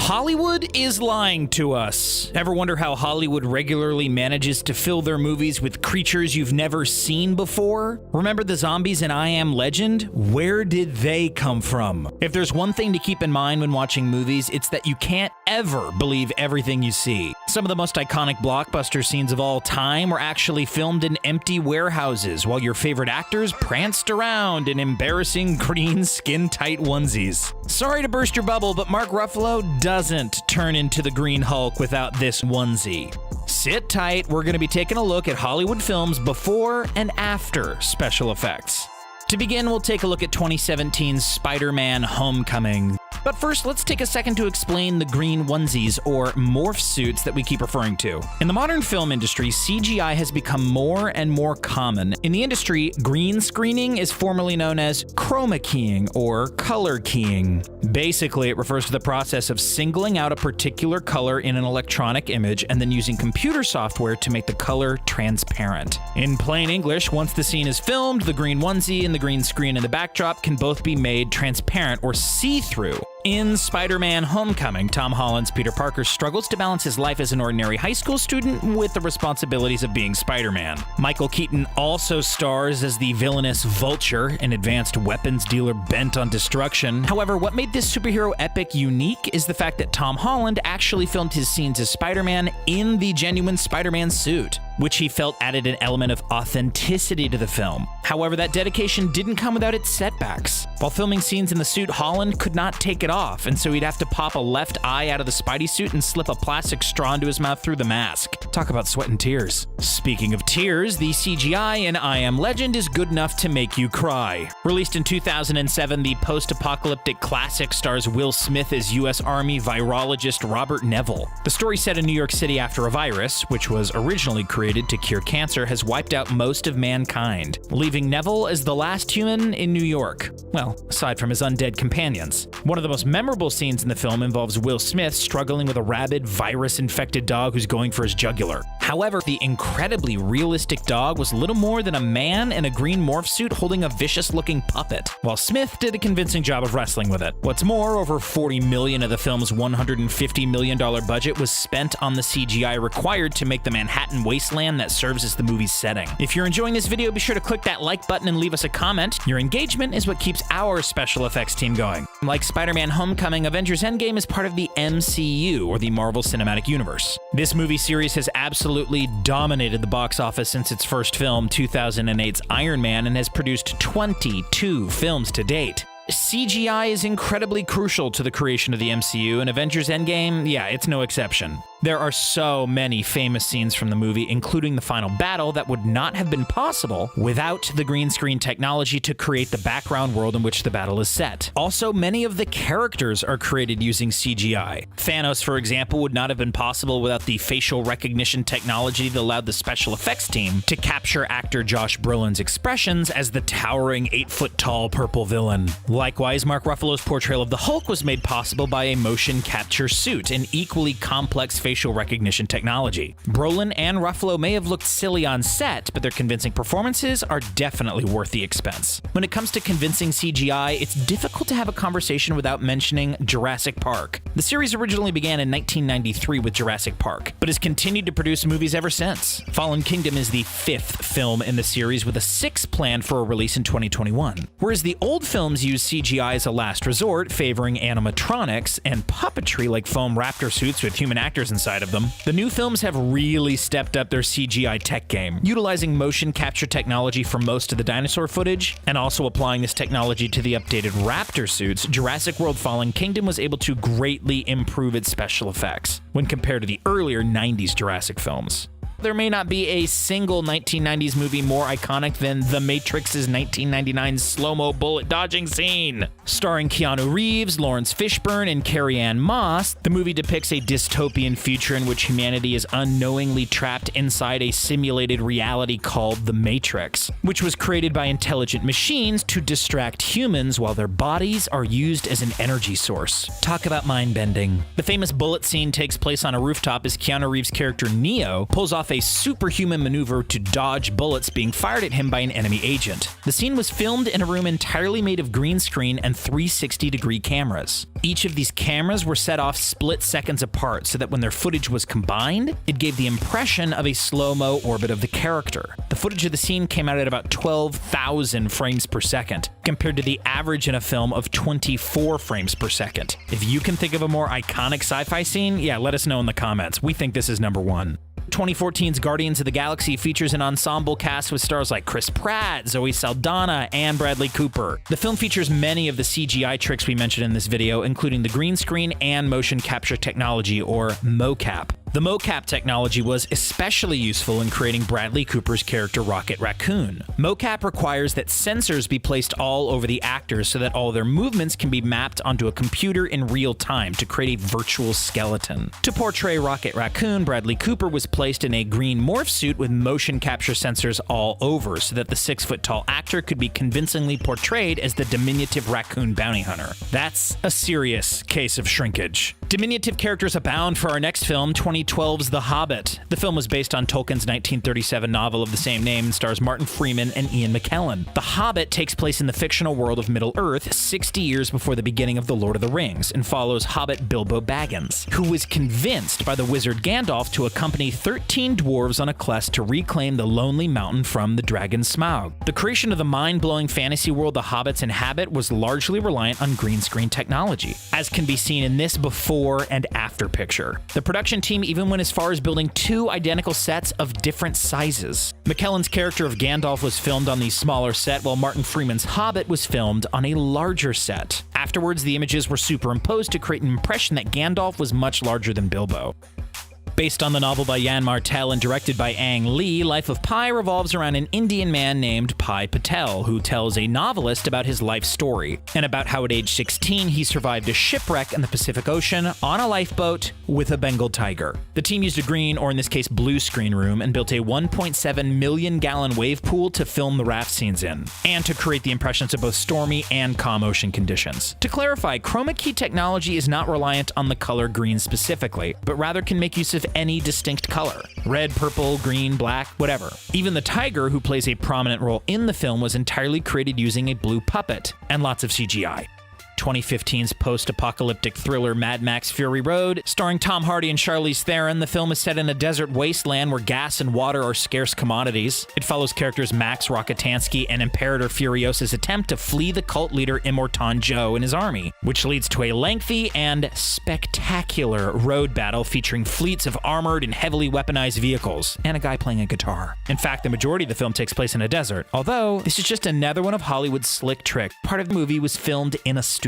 Hollywood is lying to us. Ever wonder how Hollywood regularly manages to fill their movies with creatures you've never seen before? Remember the zombies in I Am Legend? Where did they come from? If there's one thing to keep in mind when watching movies, it's that you can't ever believe everything you see. Some of the most iconic blockbuster scenes of all time were actually filmed in empty warehouses while your favorite actors pranced around in embarrassing green skin-tight onesies. Sorry to burst your bubble, but Mark Ruffalo doesn't turn into the Green Hulk without this onesie. Sit tight, we're going to be taking a look at Hollywood films before and after special effects. To begin, we'll take a look at 2017's Spider-Man: Homecoming. But first, let's take a second to explain the green onesies, or morph suits, that we keep referring to. In the modern film industry, CGI has become more and more common. In the industry, green screening is formerly known as chroma keying or color keying. Basically, it refers to the process of singling out a particular color in an electronic image and then using computer software to make the color transparent. In plain English, once the scene is filmed, the green onesie and the green screen in the backdrop can both be made transparent or see-through. In Spider-Man: Homecoming, Tom Holland's Peter Parker struggles to balance his life as an ordinary high school student with the responsibilities of being Spider-Man. Michael Keaton also stars as the villainous Vulture, an advanced weapons dealer bent on destruction. However, what made this superhero epic unique is the fact that Tom Holland actually filmed his scenes as Spider-Man in the genuine Spider-Man suit, which he felt added an element of authenticity to the film. However, that dedication didn't come without its setbacks. While filming scenes in the suit, Holland could not take it off, and so he'd have to pop a left eye out of the Spidey suit and slip a plastic straw into his mouth through the mask. Talk about sweat and tears. Speaking of tears, the CGI in I Am Legend is good enough to make you cry. Released in 2007, the post-apocalyptic classic stars Will Smith as U.S. Army virologist Robert Neville. The story set in New York City after a virus, which was originally created to cure cancer, has wiped out most of mankind, leaving Neville as the last human in New York. Well, aside from his undead companions. One of the most memorable scenes in the film involves Will Smith struggling with a rabid, virus-infected dog who's going for his jugular. However, the incredibly realistic dog was little more than a man in a green morph suit holding a vicious-looking puppet, while Smith did a convincing job of wrestling with it. What's more, over $40 million of the film's $150 million budget was spent on the CGI required to make the Manhattan wasteland that serves as the movie's setting. If you're enjoying this video, be sure to click that like button and leave us a comment. Your engagement is what keeps our special effects team going. Like Spider-Man: Homecoming, Avengers: Endgame is part of the MCU, or the Marvel Cinematic Universe. This movie series has absolutely dominated the box office since its first film, 2008's Iron Man, and has produced 22 films to date. CGI is incredibly crucial to the creation of the MCU, and Avengers: Endgame, yeah, it's no exception. There are so many famous scenes from the movie, including the final battle, that would not have been possible without the green screen technology to create the background world in which the battle is set. Also, many of the characters are created using CGI. Thanos, for example, would not have been possible without the facial recognition technology that allowed the special effects team to capture actor Josh Brolin's expressions as the towering 8-foot-tall purple villain. Likewise, Mark Ruffalo's portrayal of the Hulk was made possible by a motion capture suit, an equally complex facial recognition technology. Brolin and Ruffalo may have looked silly on set, but their convincing performances are definitely worth the expense. When it comes to convincing CGI, it's difficult to have a conversation without mentioning Jurassic Park. The series originally began in 1993 with Jurassic Park, but has continued to produce movies ever since. Fallen Kingdom is the 5th film in the series, with a 6th planned for a release in 2021. Whereas the old films used CGI as a last resort, favoring animatronics and puppetry like foam raptor suits with human actors inside of them, the new films have really stepped up their CGI tech game, utilizing motion capture technology for most of the dinosaur footage, and also applying this technology to the updated raptor suits. Jurassic World: Fallen Kingdom was able to greatly improve its special effects when compared to the earlier 90s Jurassic films. There may not be a single 1990s movie more iconic than The Matrix's 1999 slow-mo bullet dodging scene. Starring Keanu Reeves, Lawrence Fishburne, and Carrie-Anne Moss, the movie depicts a dystopian future in which humanity is unknowingly trapped inside a simulated reality called The Matrix, which was created by intelligent machines to distract humans while their bodies are used as an energy source. Talk about mind-bending. The famous bullet scene takes place on a rooftop as Keanu Reeves' character Neo pulls off off a superhuman maneuver to dodge bullets being fired at him by an enemy agent. The scene was filmed in a room entirely made of green screen and 360-degree cameras. Each of these cameras were set off split seconds apart so that when their footage was combined, it gave the impression of a slow-mo orbit of the character. The footage of the scene came out at about 12,000 frames per second, compared to the average in a film of 24 frames per second. If you can think of a more iconic sci-fi scene, yeah, let us know in the comments. We think this is number one. 2014's Guardians of the Galaxy features an ensemble cast with stars like Chris Pratt, Zoe Saldana, and Bradley Cooper. The film features many of the CGI tricks we mentioned in this video, including the green screen and motion capture technology, or mocap. The mocap technology was especially useful in creating Bradley Cooper's character Rocket Raccoon. Mocap requires that sensors be placed all over the actors so that all their movements can be mapped onto a computer in real time to create a virtual skeleton. To portray Rocket Raccoon, Bradley Cooper was placed in a green morph suit with motion capture sensors all over so that the 6-foot-tall actor could be convincingly portrayed as the diminutive raccoon bounty hunter. That's a serious case of shrinkage. Diminutive characters abound for our next film, 2012's The Hobbit. The film was based on Tolkien's 1937 novel of the same name and stars Martin Freeman and Ian McKellen. The Hobbit takes place in the fictional world of Middle-earth 60 years before the beginning of The Lord of the Rings and follows Hobbit Bilbo Baggins, who was convinced by the wizard Gandalf to accompany 13 dwarves on a quest to reclaim the Lonely Mountain from the dragon Smaug. The creation of the mind-blowing fantasy world the hobbits inhabit was largely reliant on green screen technology, as can be seen in this before and after picture. The production team even went as far as building 2 identical sets of different sizes. McKellen's character of Gandalf was filmed on the smaller set, while Martin Freeman's Hobbit was filmed on a larger set. Afterwards, the images were superimposed to create an impression that Gandalf was much larger than Bilbo. Based on the novel by Yann Martel and directed by Ang Lee, Life of Pi revolves around an Indian man named Pi Patel, who tells a novelist about his life story, and about how at age 16 he survived a shipwreck in the Pacific Ocean on a lifeboat with a Bengal tiger. The team used a green, or in this case blue screen room, and built a 1.7 million gallon wave pool to film the raft scenes in, and to create the impressions of both stormy and calm ocean conditions. To clarify, chroma key technology is not reliant on the color green specifically, but rather can make use of any distinct color. Red, purple, green, black, whatever. Even the tiger, who plays a prominent role in the film, was entirely created using a blue puppet, and lots of CGI. 2015's post-apocalyptic thriller Mad Max Fury Road, starring Tom Hardy and Charlize Theron. The film is set in a desert wasteland where gas and water are scarce commodities. It follows characters Max Rockatansky and Imperator Furiosa's attempt to flee the cult leader Immortan Joe and his army, which leads to a lengthy and spectacular road battle featuring fleets of armored and heavily weaponized vehicles, and a guy playing a guitar. In fact, the majority of the film takes place in a desert, although this is just another one of Hollywood's slick tricks. Part of the movie was filmed in a studio,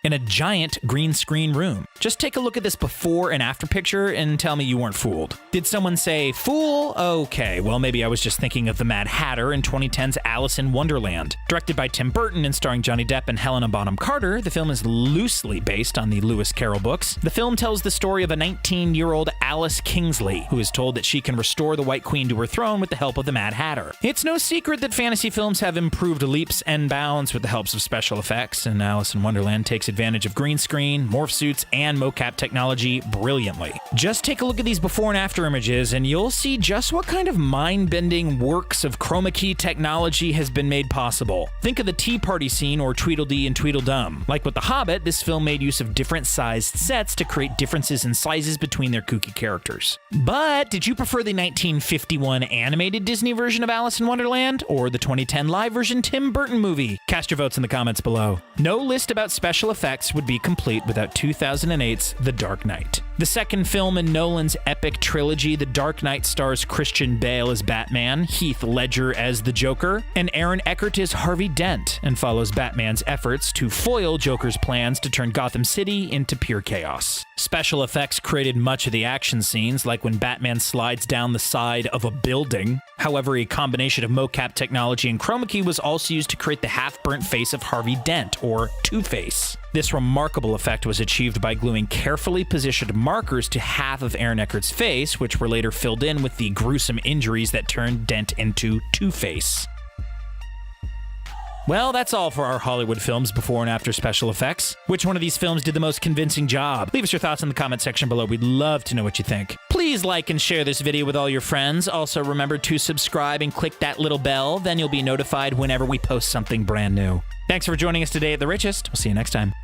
in a giant green screen room. Just take a look at this before and after picture and tell me you weren't fooled. Did someone say, fool? Okay, well maybe I was just thinking of The Mad Hatter in 2010's Alice in Wonderland. Directed by Tim Burton and starring Johnny Depp and Helena Bonham Carter, the film is loosely based on the Lewis Carroll books. The film tells the story of a 19-year-old Alice Kingsley, who is told that she can restore the White Queen to her throne with the help of the Mad Hatter. It's no secret that fantasy films have improved leaps and bounds with the helps of special effects, and Alice in Wonderland takes advantage of green screen, morph suits, and mocap technology brilliantly. Just take a look at these before and after images and you'll see just what kind of mind-bending works of chroma key technology has been made possible. Think of the Tea Party scene or Tweedledee and Tweedledum. Like with The Hobbit, this film made use of different sized sets to create differences in sizes between their kooky characters. But did you prefer the 1951 animated Disney version of Alice in Wonderland or the 2010 live version Tim Burton movie? Cast your votes in the comments below. No list about special effects would be complete without 2008's The Dark Knight. The second film in Nolan's epic trilogy, The Dark Knight, stars Christian Bale as Batman, Heath Ledger as the Joker, and Aaron Eckhart as Harvey Dent, and follows Batman's efforts to foil Joker's plans to turn Gotham City into pure chaos. Special effects created much of the action scenes, like when Batman slides down the side of a building. However, a combination of mocap technology and chroma key was also used to create the half-burnt face of Harvey Dent, or Two-Face. This remarkable effect was achieved by gluing carefully positioned markers to half of Aaron Eckhart's face, which were later filled in with the gruesome injuries that turned Dent into Two-Face. Well, that's all for our Hollywood films before and after special effects. Which one of these films did the most convincing job? Leave us your thoughts in the comment section below. We'd love to know what you think. Please Please like and share this video with all your friends. Also, remember to subscribe and click that little bell. Then you'll be notified whenever we post something brand new. Thanks for joining us today at The Richest. We'll see you next time.